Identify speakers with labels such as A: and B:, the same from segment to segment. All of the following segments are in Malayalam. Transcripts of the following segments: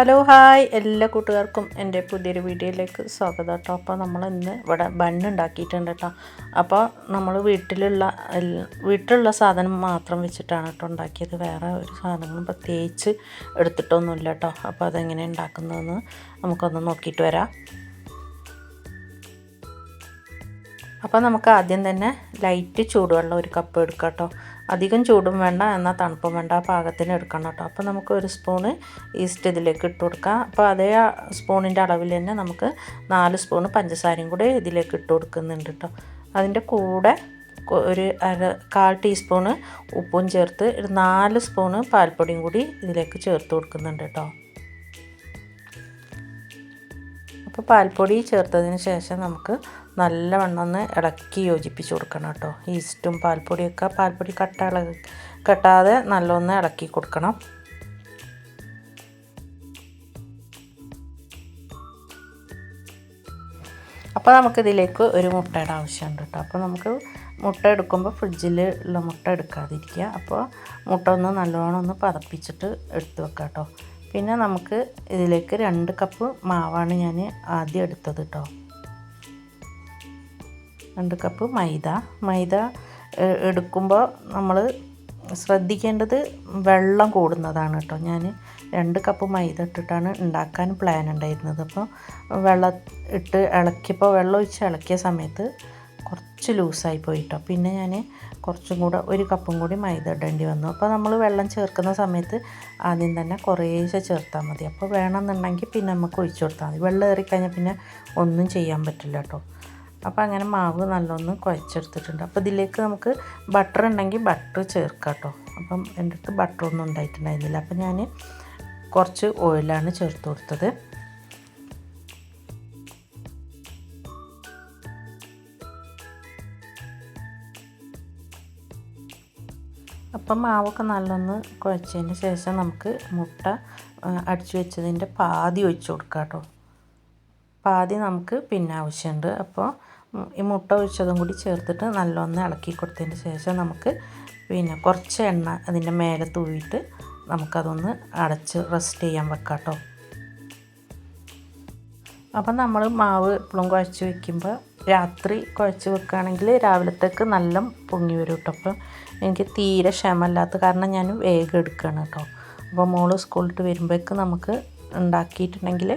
A: ഹലോ ഹായ് എല്ലാ കൂട്ടുകാർക്കും എൻ്റെ പുതിയൊരു വീഡിയോയിലേക്ക് സ്വാഗതം കേട്ടോ. അപ്പോൾ നമ്മൾ ഇന്ന് ഇവിടെ ബണ്ണ് ഉണ്ടാക്കിയിട്ടുണ്ട് കേട്ടോ. അപ്പോൾ നമ്മൾ വീട്ടിലുള്ള സാധനം മാത്രം വെച്ചിട്ടാണ് കേട്ടോ ഉണ്ടാക്കിയത്. വേറെ ഒരു സാധനങ്ങളും പ്രത്യേകിച്ച് എടുത്തിട്ടൊന്നുമില്ല കേട്ടോ. അപ്പോൾ അതെങ്ങനെ ഉണ്ടാക്കുന്നതെന്ന് നമുക്കൊന്ന് നോക്കിയിട്ട് വരാം. അപ്പോൾ നമുക്ക് ആദ്യം തന്നെ ലൈറ്റ് ചൂടുവെള്ളം ഒരു കപ്പ് എടുക്കാം കേട്ടോ. അധികം ചൂടും വേണ്ട എന്നാൽ തണുപ്പും വേണ്ട, പാകത്തിന് എടുക്കണം കേട്ടോ. അപ്പോൾ നമുക്ക് ഒരു സ്പൂണ് ഈസ്റ്റ് ഇതിലേക്ക് ഇട്ട് കൊടുക്കാം. അപ്പോൾ അതേ സ്പൂണിൻ്റെ അളവിൽ തന്നെ നമുക്ക് 4 സ്പൂണ് പഞ്ചസാരയും കൂടെ ഇതിലേക്ക് ഇട്ട് കൊടുക്കുന്നുണ്ട് കേട്ടോ. അതിൻ്റെ കൂടെ ഒരു 1/4 ടീസ്പൂണ് ഉപ്പും ചേർത്ത് 4 സ്പൂണ് പാൽപ്പൊടിയും കൂടി ഇതിലേക്ക് ചേർത്ത് കൊടുക്കുന്നുണ്ട് കേട്ടോ. അപ്പോൾ പാൽപ്പൊടി ചേർത്തതിന് ശേഷം നമുക്ക് നല്ലവണ്ണം ഒന്ന് ഇളക്കി യോജിപ്പിച്ച് കൊടുക്കണം കേട്ടോ. ഈസ്റ്റും പാൽപ്പൊടിയൊക്കെ പാൽപ്പൊടി കെട്ടാതെ നല്ലൊന്ന് ഇളക്കി കൊടുക്കണം. അപ്പോൾ നമുക്കിതിലേക്ക് ഒരു മുട്ടയുടെ ആവശ്യമുണ്ട് കേട്ടോ. അപ്പോൾ നമുക്ക് മുട്ട എടുക്കുമ്പോൾ ഫ്രിഡ്ജിൽ ഉള്ള മുട്ട എടുക്കാതിരിക്കുക. അപ്പോൾ മുട്ട ഒന്ന് നല്ലോണം ഒന്ന് പതപ്പിച്ചിട്ട് എടുത്ത് വെക്കാം കേട്ടോ. പിന്നെ നമുക്ക് ഇതിലേക്ക് 2 കപ്പ് മാവാണ് ഞാൻ ആദ്യം എടുത്തത് കേട്ടോ. 2 കപ്പ് മൈദ എടുക്കുമ്പോൾ നമ്മൾ ശ്രദ്ധിക്കേണ്ടത് വെള്ളം കൂടുന്നതാണ് കേട്ടോ. ഞാൻ 2 കപ്പ് മൈദ ഇട്ടിട്ടാണ് ഉണ്ടാക്കാൻ പ്ലാൻ ഉണ്ടായിരുന്നത്. അപ്പോൾ വെള്ളം ഒഴിച്ച് ഇളക്കിയ സമയത്ത് കുറച്ച് ലൂസായി പോയിട്ടോ. പിന്നെ ഞാൻ കുറച്ചും കൂടെ 1 കപ്പും കൂടി മൈദ ഇടേണ്ടി വന്നു. അപ്പോൾ നമ്മൾ വെള്ളം ചേർക്കുന്ന സമയത്ത് ആദ്യം തന്നെ കുറേശ്ശെ ചേർത്താൽ മതി. അപ്പോൾ വേണമെന്നുണ്ടെങ്കിൽ പിന്നെ നമുക്ക് ഒഴിച്ചു കൊടുത്താൽ മതി. വെള്ളം ഏറിക്കഴിഞ്ഞാൽ പിന്നെ ഒന്നും ചെയ്യാൻ പറ്റില്ല കേട്ടോ. അപ്പോൾ അങ്ങനെ മാവ് നല്ലൊന്ന് കുഴച്ചെടുത്തിട്ടുണ്ട്. അപ്പോൾ ഇതിലേക്ക് നമുക്ക് ബട്ടർ ഉണ്ടെങ്കിൽ ബട്ടർ ചേർക്കാം കേട്ടോ. അപ്പം എൻ്റെ അടുത്ത് ബട്ടറൊന്നും ഉണ്ടായിട്ടുണ്ടായിരുന്നില്ല. അപ്പോൾ ഞാൻ കുറച്ച് ഓയിലാണ് ചേർത്ത് കൊടുത്തത്. അപ്പം മാവൊക്കെ നല്ലൊന്ന് കുഴച്ചതിന് ശേഷം നമുക്ക് മുട്ട അടിച്ചു വെച്ചതിൻ്റെ പാതി ഒഴിച്ച് കൊടുക്കാം കേട്ടോ. പാതി നമുക്ക് പിന്നെ ആവശ്യമുണ്ട്. അപ്പോൾ ഈ മുട്ട ഒഴിച്ചതും കൂടി ചേർത്തിട്ട് നല്ലൊന്ന് ഇളക്കി കൊടുത്തതിന് ശേഷം നമുക്ക് പിന്നെ കുറച്ച് എണ്ണ അതിൻ്റെ മേലെ തൂവിയിട്ട് നമുക്കതൊന്ന് അടച്ച് റെസ്റ്റ് ചെയ്യാൻ വെക്കാം കേട്ടോ. അപ്പം നമ്മൾ മാവ് എപ്പോഴും കുഴച്ച് വയ്ക്കുമ്പോൾ രാത്രി കുഴച്ച് വെക്കുകയാണെങ്കിൽ രാവിലത്തേക്ക് നല്ല പൊങ്ങി വരും കേട്ടോ. അപ്പോൾ എനിക്ക് തീരെ ക്ഷമല്ലാത്ത കാരണം ഞാൻ വേഗം എടുക്കുകയാണ് കേട്ടോ. അപ്പോൾ മോള് സ്കൂളിട്ട് വരുമ്പോഴേക്ക് നമുക്ക് ഉണ്ടാക്കിയിട്ടുണ്ടെങ്കിൽ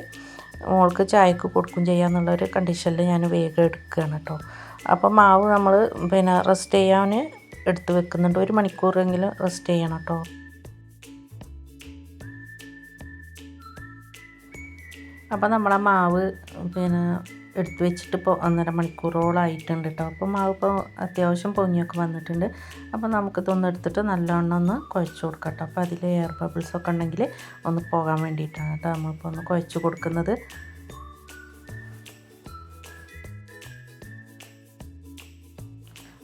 A: മോൾക്ക് ചായക്ക് കൊടുക്കും ചെയ്യാമെന്നുള്ളൊരു കണ്ടീഷനിൽ ഞാൻ വേഗം എടുക്കുകയാണ് കേട്ടോ. അപ്പോൾ മാവ് നമ്മൾ പിന്നെ റെസ്റ്റ് ചെയ്യാൻ എടുത്ത് വെക്കുന്നുണ്ട്. 1 മണിക്കൂറെങ്കിലും റെസ്റ്റ് ചെയ്യണം കേട്ടോ. അപ്പോൾ നമ്മളെ മാവ് പിന്നെ എടുത്ത് വെച്ചിട്ട് ഇപ്പോൾ 1.5 മണിക്കൂറോളമായിട്ടുണ്ട് കേട്ടോ. അപ്പോൾ മാവ് ഇപ്പോൾ അത്യാവശ്യം പൊങ്ങിയൊക്കെ വന്നിട്ടുണ്ട്. അപ്പോൾ നമുക്കിതൊന്ന് എടുത്തിട്ട് നല്ലോണം ഒന്ന് കുഴച്ച് കൊടുക്കാം കേട്ടോ. അപ്പോൾ അതിൽ എയർ ബബിൾസൊക്കെ ഉണ്ടെങ്കിൽ ഒന്ന് പോകാൻ വേണ്ടിയിട്ടാണ് കേട്ടോ നമ്മളിപ്പോൾ ഒന്ന് കുഴച്ച് കൊടുക്കുന്നത്.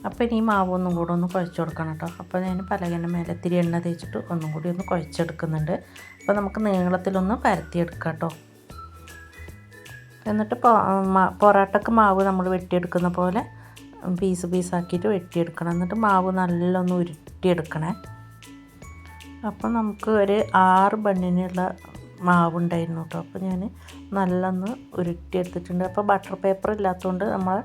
A: അപ്പോൾ ഇനി മാവ് ഒന്നും കൂടെ ഒന്ന് കുഴച്ച് കൊടുക്കണം കേട്ടോ. അപ്പോൾ ഞാൻ പലകൻ്റെ മേലെ ഇത്തിരി എണ്ണ തേച്ചിട്ട് ഒന്നും കൂടി ഒന്ന് കുഴച്ചെടുക്കുന്നുണ്ട്. അപ്പോൾ നമുക്ക് നീളത്തിലൊന്ന് പരത്തിയെടുക്കാം കേട്ടോ. എന്നിട്ട് പൊറോട്ടക്ക് മാവ് നമ്മൾ വെട്ടിയെടുക്കുന്ന പോലെ പീസാക്കിയിട്ട് വെട്ടിയെടുക്കണം. എന്നിട്ട് മാവ് നല്ലൊന്ന് ഉരുട്ടിയെടുക്കണേ. അപ്പോൾ നമുക്ക് ഒരു 6 ബണ്ണിനുള്ള മാവുണ്ടായിരുന്നു കേട്ടോ. അപ്പോൾ ഞാൻ നല്ലൊന്ന് ഉരുട്ടിയെടുത്തിട്ടുണ്ട്. അപ്പോൾ ബട്ടർ പേപ്പർ ഇല്ലാത്തതുകൊണ്ട് നമ്മൾ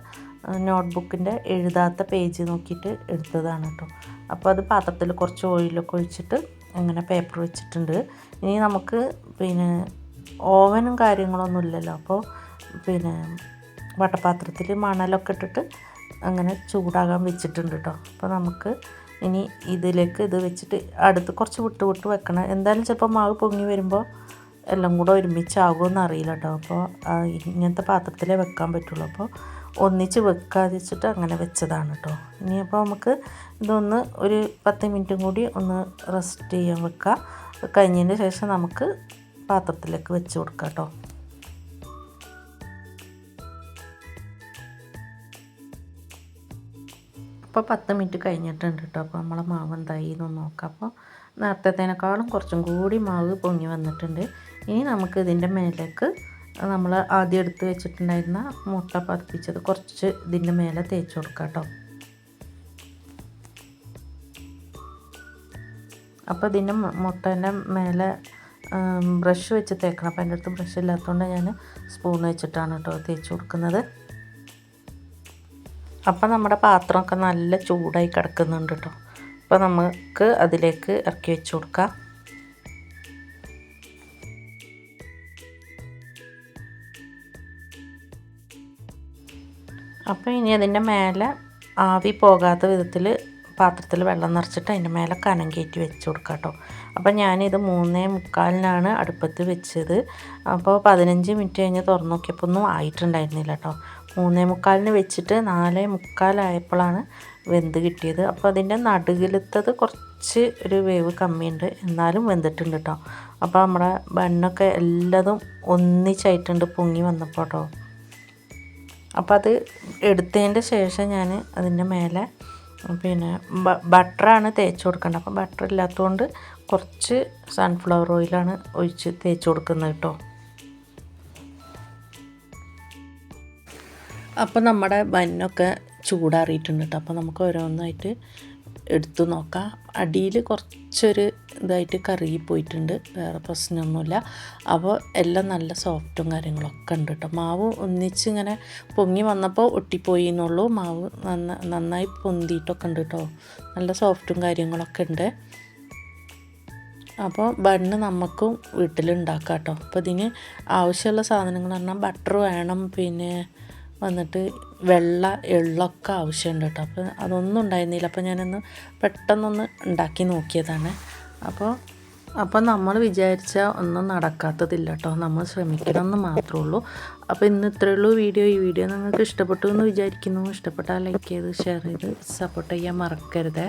A: നോട്ട്ബുക്കിൻ്റെ എഴുതാത്ത പേജ് നോക്കിയിട്ട് എടുത്തതാണ് കേട്ടോ. അപ്പോൾ അത് പാത്രത്തിൽ കുറച്ച് ഓയിലൊക്കെ ഒഴിച്ചിട്ട് അങ്ങനെ പേപ്പർ വെച്ചിട്ടുണ്ട്. ഇനി നമുക്ക് പിന്നെ ഓവനും കാര്യങ്ങളൊന്നും ഇല്ലല്ലോ. അപ്പോൾ പിന്നെ വട്ടപാത്രത്തിൽ മണലൊക്കെ ഇട്ടിട്ട് അങ്ങനെ ചൂടാകാൻ വെച്ചിട്ടുണ്ട് കേട്ടോ. അപ്പോൾ നമുക്ക് ഇനി ഇതിലേക്ക് ഇത് വെച്ചിട്ട് അടുത്ത് കുറച്ച് വിട്ട് വെക്കണം. എന്തായാലും ചിലപ്പോൾ മാവ് പൊങ്ങി വരുമ്പോൾ എല്ലാം കൂടെ ഒരുമിച്ചാകുമെന്ന് അറിയില്ല കേട്ടോ. അപ്പോൾ ഇങ്ങനത്തെ പാത്രത്തിലേ വെക്കാൻ പറ്റുള്ളൂ. അപ്പോൾ ഒന്നിച്ച് വെക്കാതെ വെച്ചിട്ട് അങ്ങനെ വെച്ചതാണ് കേട്ടോ. ഇനി അപ്പോൾ നമുക്ക് ഇതൊന്ന് ഒരു 10 മിനിറ്റും കൂടി ഒന്ന് റെസ്റ്റ് ചെയ്യാൻ വെക്കാം. കഴിഞ്ഞതിന് ശേഷം നമുക്ക് പാത്രത്തിലേക്ക് വെച്ച് കൊടുക്കാം കേട്ടോ. അപ്പോൾ 10 മിനിറ്റ് കഴിഞ്ഞിട്ടുണ്ട് കേട്ടോ. അപ്പോൾ നമ്മളെ മാവ് എന്തായി എന്നൊന്ന് നോക്കാം. അപ്പോൾ നേരത്തേനേക്കാളും കുറച്ചും കൂടി മാവ് പൊങ്ങി വന്നിട്ടുണ്ട്. ഇനി നമുക്ക് ഇതിൻ്റെ മേലേക്ക് നമ്മൾ ആദ്യം എടുത്ത് വെച്ചിട്ടുണ്ടായിരുന്ന മുട്ട പതിപ്പിച്ചത് കുറച്ച് ഇതിൻ്റെ മേലെ തേച്ച് കൊടുക്കാം കേട്ടോ. അപ്പോൾ ഇതിൻ്റെ മുട്ടേൻ്റെ മേലെ ബ്രഷ് വെച്ച് തേക്കണം. അപ്പോൾ എൻ്റെ അടുത്ത് ബ്രഷ് ഇല്ലാത്തതുകൊണ്ട് ഞാൻ സ്പൂൺ വെച്ചിട്ടാണ് കേട്ടോ തേച്ച് കൊടുക്കുന്നത്. അപ്പോൾ നമ്മുടെ പാത്രമൊക്കെ നല്ല ചൂടായി കിടക്കുന്നുണ്ട് കേട്ടോ. അപ്പോൾ നമുക്ക് അതിലേക്ക് ഇറക്കി വെച്ച് കൊടുക്കാം. അപ്പോൾ ഇനി അതിൻ്റെ മേലെ ആവി പോകാത്ത വിധത്തിൽ പാത്രത്തിൽ വെള്ളം നിറച്ചിട്ട് അതിൻ്റെ മേലെ കനം കയറ്റി വെച്ച് കൊടുക്കാം കേട്ടോ. അപ്പോൾ ഞാനിത് 3:45 അടുപ്പത്ത് വെച്ചത്. അപ്പോൾ 15 മിനിറ്റ് കഴിഞ്ഞ് തുറന്ന് നോക്കിയപ്പോൾ ഒന്നും ആയിട്ടുണ്ടായിരുന്നില്ല കേട്ടോ. 3:45 വെച്ചിട്ട് 4:45 ആയപ്പോഴാണ് വെന്ത് കിട്ടിയത്. അപ്പോൾ അതിൻ്റെ നടുകിലത്തത് കുറച്ച് ഒരു വേവ് കമ്മിയുണ്ട്, എന്നാലും വെന്തിട്ടുണ്ട് കേട്ടോ. അപ്പോൾ നമ്മുടെ ബണ്ണൊക്കെ എല്ലാതും ഒന്നിച്ചായിട്ടുണ്ട് പൊങ്ങി വന്നപ്പോൾ കേട്ടോ. അപ്പോൾ അത് എടുത്തതിൻ്റെ ശേഷം ഞാൻ അതിൻ്റെ മേലെ പിന്നെ ബട്ടറാണ് തേച്ച് കൊടുക്കേണ്ടത്. അപ്പോൾ ബട്ടർ ഇല്ലാത്തതുകൊണ്ട് കുറച്ച് സൺഫ്ലവർ ഓയിലാണ് ഒഴിച്ച് തേച്ച് കൊടുക്കുന്നത് കേട്ടോ. അപ്പോൾ നമ്മുടെ ബന്നൊക്കെ ചൂടാറിയിട്ടുണ്ട് കേട്ടോ. അപ്പോൾ നമുക്ക് ഓരോന്നായിട്ട് എടുത്തു നോക്കാം. അടിയിൽ കുറച്ചൊരു ഇതായിട്ട് കറുകി പോയിട്ടുണ്ട്, വേറെ പ്രശ്നമൊന്നുമില്ല. അപ്പോൾ എല്ലാം നല്ല സോഫ്റ്റും കാര്യങ്ങളൊക്കെ ഉണ്ട് കേട്ടോ. മാവ് ഒന്നിച്ച് ഇങ്ങനെ പൊങ്ങി വന്നപ്പോൾ ഒട്ടിപ്പോയി എന്നുള്ളൂ. മാവ് നന്നായി പൊന്തിയിട്ടൊക്കെ ഉണ്ട് കേട്ടോ. നല്ല സോഫ്റ്റും കാര്യങ്ങളൊക്കെ ഉണ്ട്. അപ്പോൾ ബണ്ണ് നമുക്കും വീട്ടിലുണ്ടാക്കാം കേട്ടോ. അപ്പോൾ ഇതിന് ആവശ്യമുള്ള സാധനങ്ങൾ പറഞ്ഞാൽ ബട്ടർ വേണം, പിന്നെ വന്നിട്ട് വെള്ള എള്ളൊക്കെ ആവശ്യമുണ്ട് കേട്ടോ. അപ്പോൾ അതൊന്നും ഉണ്ടായിരുന്നില്ല. അപ്പോൾ ഞാനൊന്ന് പെട്ടെന്നൊന്ന് ഉണ്ടാക്കി നോക്കിയതാണ്. അപ്പോൾ നമ്മൾ വിചാരിച്ച ഒന്നും നടക്കാത്തതില്ല കേട്ടോ. നമ്മൾ ശ്രമിക്കണം എന്ന് മാത്രമേ ഉള്ളൂ. അപ്പോൾ ഇന്ന് ഇത്രയേ ഉള്ളൂ വീഡിയോ. ഈ വീഡിയോ നിങ്ങൾക്ക് ഇഷ്ടപ്പെട്ടു എന്ന് വിചാരിക്കുന്നു. ഇഷ്ടപ്പെട്ടാൽ ലൈക്ക് ചെയ്ത് ഷെയർ ചെയ്ത് സപ്പോർട്ട് ചെയ്യാൻ മറക്കരുത്.